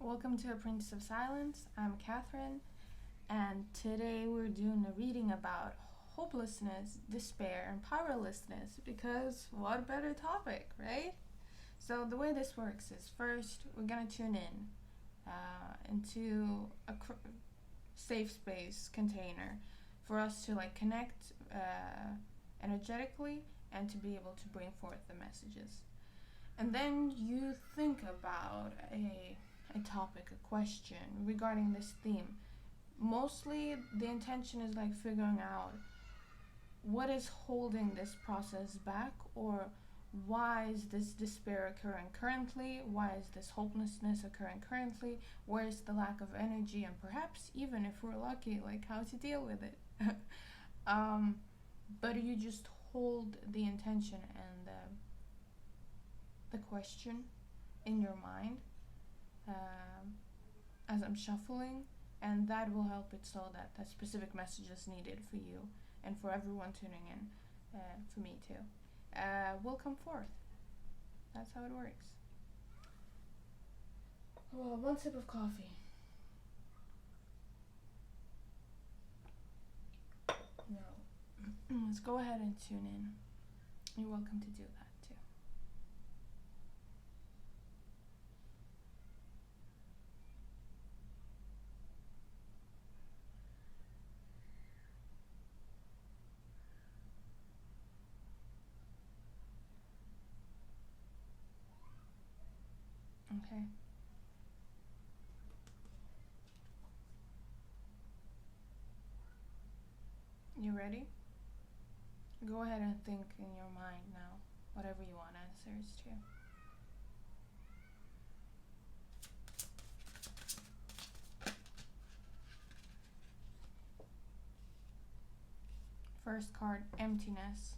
Welcome to A Princess of Silence. I'm Catherine, and today we're doing a reading about hopelessness, despair, and powerlessness because what better topic, right? So, the way this works is first we're gonna tune in into a safe space container for us to connect energetically and to be able to bring forth the messages. And then you think about a topic, a question regarding this theme. Mostly the intention is figuring out what is holding this process back, or why is this despair occurring currently? Why is this hopelessness occurring currently? Where is the lack of energy? And perhaps even if we're lucky, how to deal with it. um, but you just hold the intention and the question in your mind as I'm shuffling, and that will help it so that that specific message is needed for you and for everyone tuning in, for me too, will come forth. That's how it works. Well, one sip of coffee. No. Let's go ahead and tune in. You're welcome to do that too. Okay. You ready? Go ahead and think in your mind now, whatever you want answers to. First card, emptiness.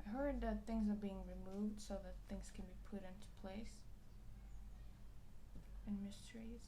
I heard that things are being removed so that things can be put into place. And mysteries.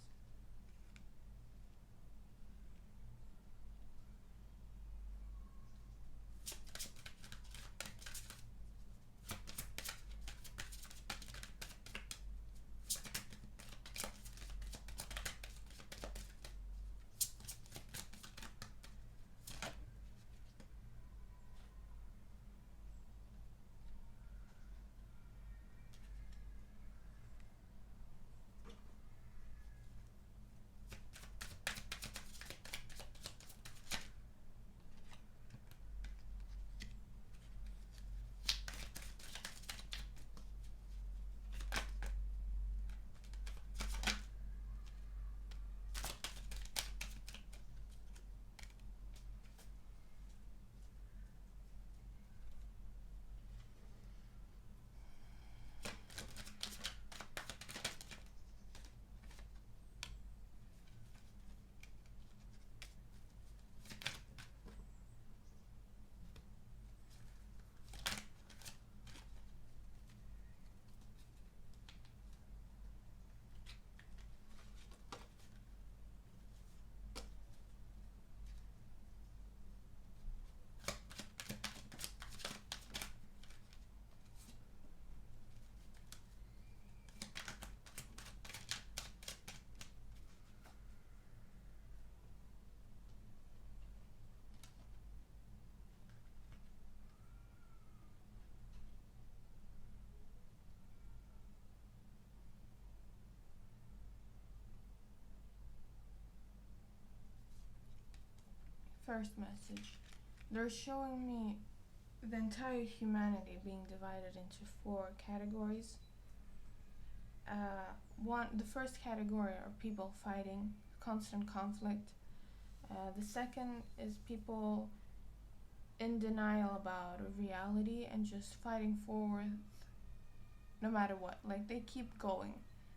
First message. They're showing me the entire humanity being divided into 4 categories. The first category are people fighting, constant conflict. The second is people in denial about reality and just fighting forward no matter what. They keep going.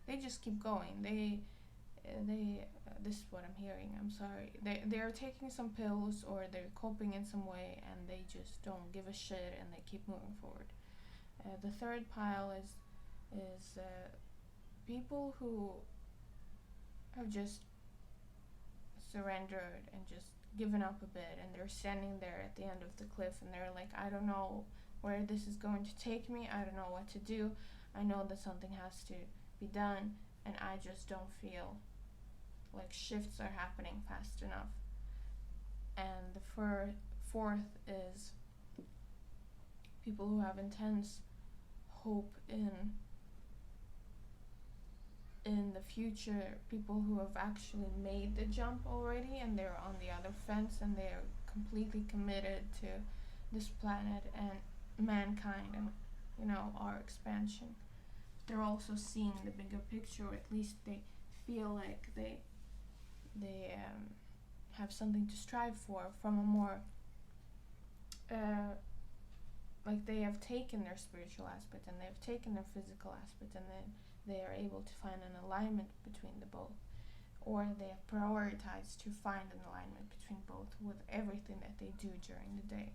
They just keep going. This is what I'm hearing. I'm sorry. They're taking some pills or they're coping in some way, and they just don't give a shit and they keep moving forward. The third pile is people who have just surrendered and just given up a bit, and they're standing there at the end of the cliff, and they're like, I don't know where this is going to take me. I don't know what to do. I know that something has to be done, and I just don't feel like shifts are happening fast enough. And the fourth is people who have intense hope in the future, people who have actually made the jump already, and they're on the other fence, and they're completely committed to this planet and mankind, and our expansion. They're also seeing the bigger picture, or at least they feel like they have something to strive for from a more like they have taken their spiritual aspect and they have taken their physical aspect, and then they are able to find an alignment between the both, or they have prioritized to find an alignment between both with everything that they do during the day.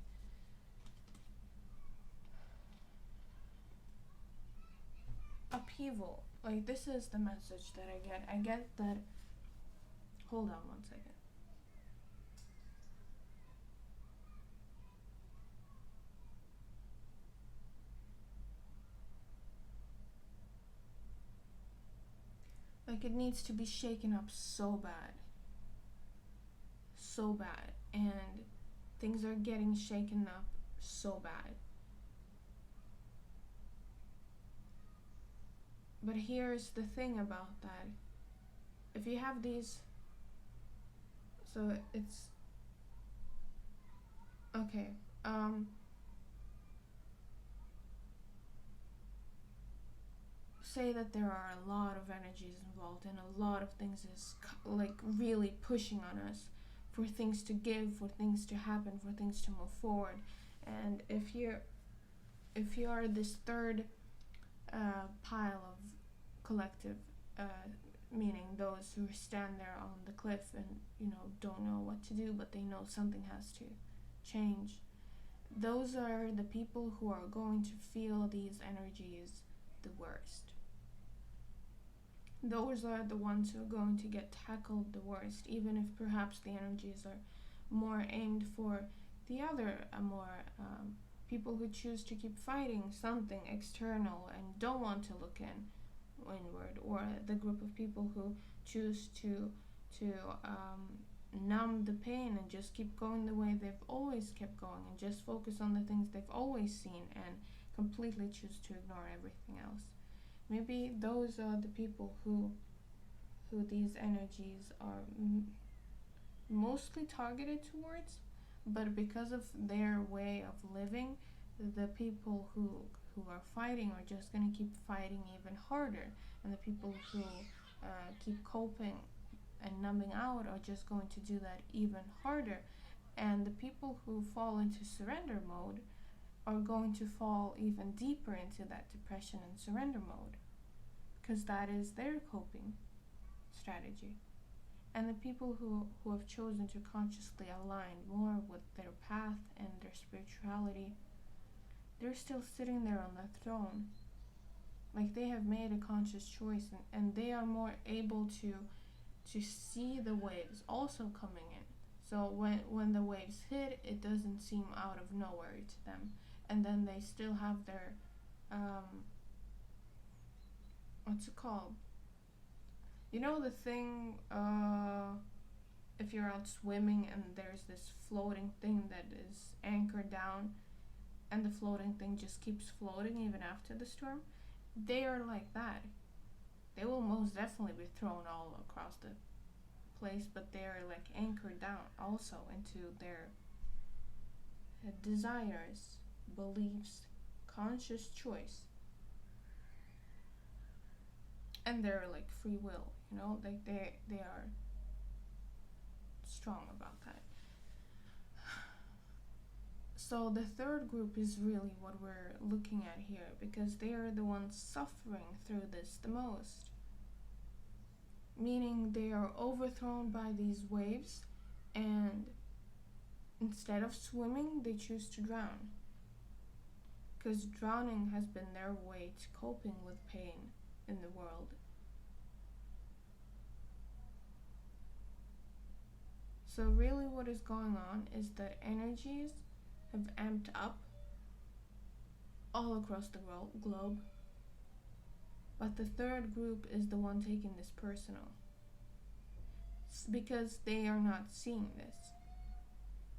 Upheaval, like this is the message that I get that, hold on one second. Like it needs to be shaken up so bad, and things are getting shaken up so bad. But here's the thing about that. If you have these, so it's okay. Say that there are a lot of energies involved, and a lot of things is like really pushing on us for things to give, for things to happen, for things to move forward. And if you are this third pile of collective, meaning those who stand there on the cliff and don't know what to do, but they know something has to change, those are the people who are going to feel these energies the worst. Those are the ones who are going to get tackled the worst, even if perhaps the energies are more aimed for the other, more people who choose to keep fighting something external and don't want to look inward, or the group of people who choose to numb the pain and just keep going the way they've always kept going, and just focus on the things they've always seen and completely choose to ignore everything else. Maybe those are the people who these energies are mostly targeted towards, but because of their way of living, the people who are fighting are just going to keep fighting even harder, and the people who keep coping and numbing out are just going to do that even harder, and the people who fall into surrender mode are going to fall even deeper into that depression and surrender mode, because that is their coping strategy. And the people who have chosen to consciously align more with their path and their spirituality, they're still sitting there on the throne. Like they have made a conscious choice, and they are more able to see the waves also coming in. So when the waves hit, it doesn't seem out of nowhere to them. And then they still have their, what's it called? You know the thing, if you're out swimming and there's this floating thing that is anchored down, and the floating thing just keeps floating even after the storm? They are like that. They will most definitely be thrown all across the place, but they are like anchored down also into their desires, beliefs, conscious choice, and their like free will. Like they are strong about that. So the third group is really what we're looking at here, because they are the ones suffering through this the most. Meaning they are overthrown by these waves, and instead of swimming, they choose to drown. Because drowning has been their way to coping with pain in the world. So really what is going on is that energies have amped up all across the globe, but the third group is the one taking this personal. Because they are not seeing this.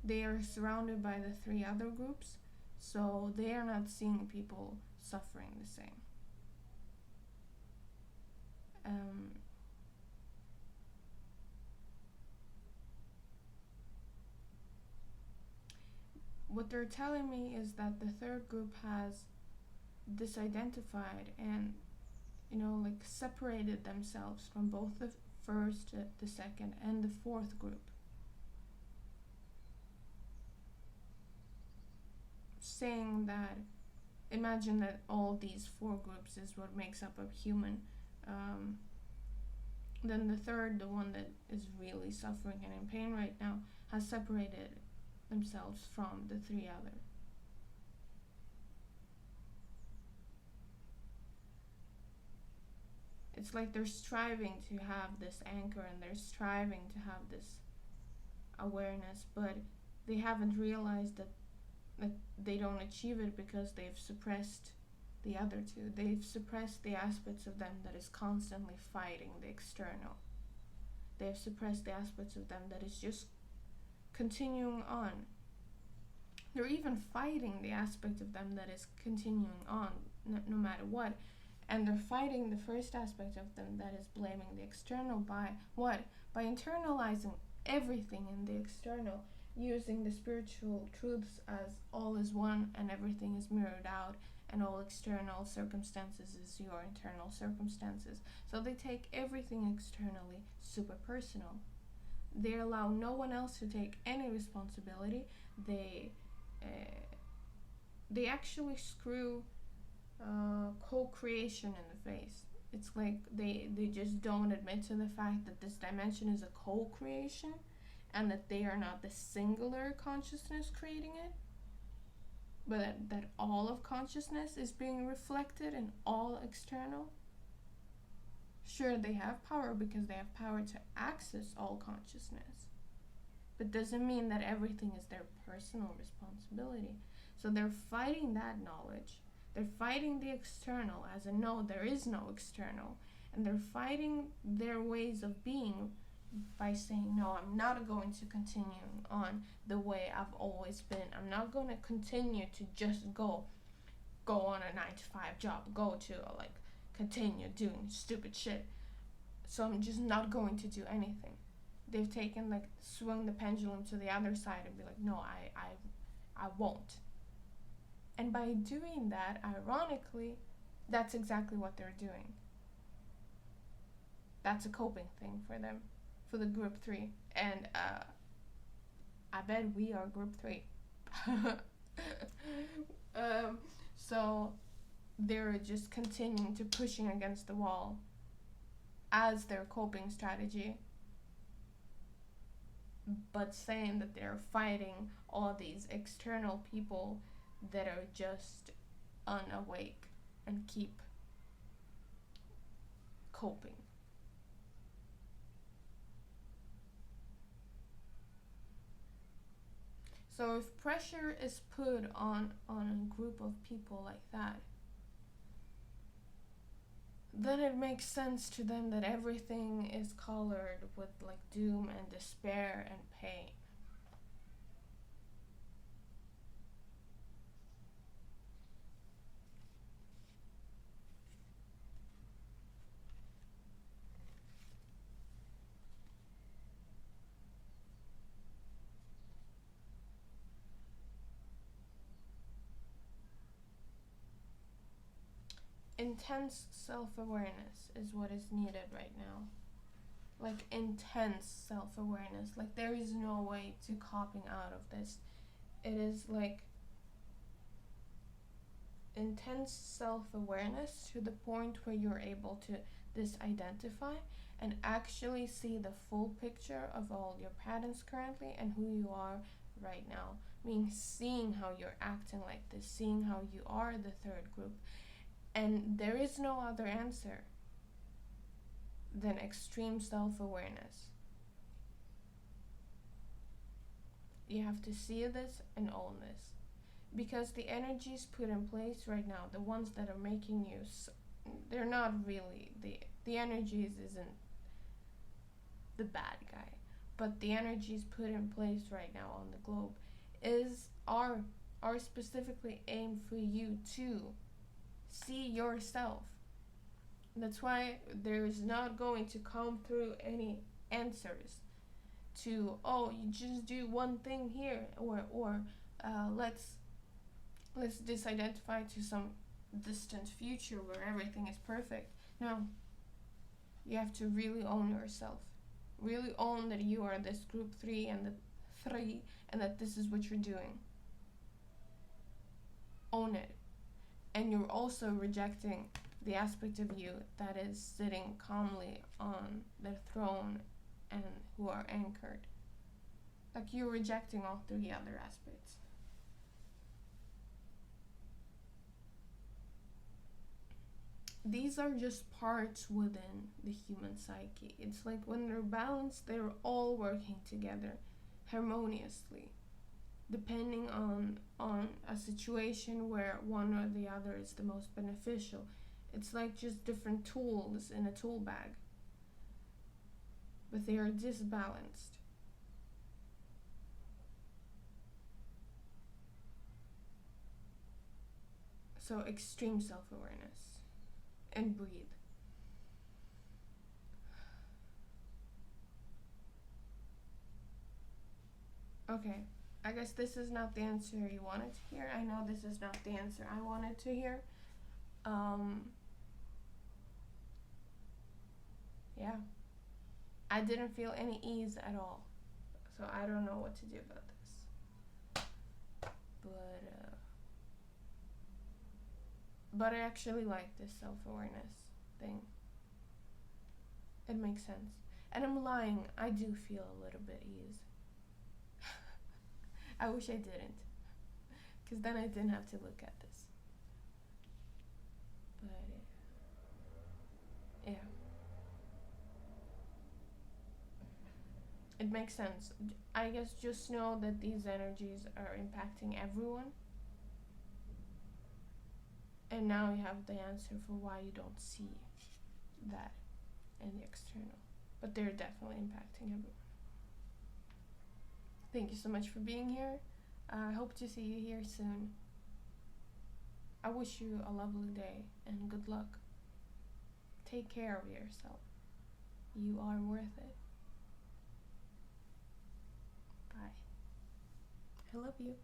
They are surrounded by the three other groups, so they are not seeing people suffering the same. What they're telling me is that the third group has disidentified and, like separated themselves from both the first, the second, and the fourth group. Saying that, imagine that all these four groups is what makes up a human. Then the third, the one that is really suffering and in pain right now, has separated themselves from the three other. It's like they're striving to have this anchor and they're striving to have this awareness, but they haven't realized that they don't achieve it because they've suppressed the other two. They've suppressed the aspects of them that is constantly fighting the external. They've suppressed the aspects of them that is just continuing on. They're even fighting the aspect of them that is continuing on, no matter what. And they're fighting the first aspect of them that is blaming the external by what? By internalizing everything in the external, using the spiritual truths as all is one and everything is mirrored out, and all external circumstances is your internal circumstances. So they take everything externally super personal. They allow no one else to take any responsibility. They actually screw co-creation in the face. It's like they just don't admit to the fact that this dimension is a co-creation and that they are not the singular consciousness creating it, but that all of consciousness is being reflected in all external. Sure, they have power because they have power to access all consciousness, but doesn't mean that everything is their personal responsibility. So they're fighting that knowledge. They're fighting the external as a no, there is no external. And they're fighting their ways of being by saying, no, I'm not going to continue on the way I've always been. I'm not going to continue to just go on a 9-to-5 job, go to continue doing stupid shit. So I'm just not going to do anything. They've taken swung the pendulum to the other side and be like, no, I won't. And by doing that, ironically, that's exactly what they're doing. That's a coping thing for them, for the group 3. And I bet we are group 3. So they're just continuing to pushing against the wall as their coping strategy, but saying that they're fighting all these external people that are just unawake and keep coping. So if pressure is put on a group of people like that, then it makes sense to them that everything is colored with doom and despair and pain. Intense self-awareness is what is needed right now. Intense self-awareness. There is no way to copping out of this. It is intense self-awareness to the point where you're able to disidentify and actually see the full picture of all your patterns currently and who you are right now. Meaning seeing how you're acting like this, seeing how you are the third group. And there is no other answer than extreme self-awareness. You have to see this and own this. Because the energies put in place right now, the ones that are making you, they're not really, the energies isn't the bad guy. But the energies put in place right now on the globe are specifically aimed for you to see yourself. That's why there is not going to come through any answers to, oh, you just do one thing here, or let's disidentify to some distant future where everything is perfect. No, you have to really own yourself. Really own that you are this group 3 and that this is what you're doing. Own it. And you're also rejecting the aspect of you that is sitting calmly on their throne and who are anchored. Like, you're rejecting all 3 other aspects. These are just parts within the human psyche. It's like when they're balanced, they're all working together harmoniously, depending on a situation where one or the other is the most beneficial. It's like just different tools in a tool bag, but they are disbalanced. So extreme self-awareness. And breathe. Okay, I guess this is not the answer you wanted to hear. I know this is not the answer I wanted to hear. Yeah. I didn't feel any ease at all. So I don't know what to do about this. But I actually like this self-awareness thing. It makes sense. And I'm lying, I do feel a little bit ease. I wish I didn't, because then I didn't have to look at this. But yeah, it makes sense. I guess just know that these energies are impacting everyone. And now you have the answer for why you don't see that in the external. But they're definitely impacting everyone. Thank you so much for being here. I hope to see you here soon. I wish you a lovely day and good luck. Take care of yourself. You are worth it. Bye. I love you.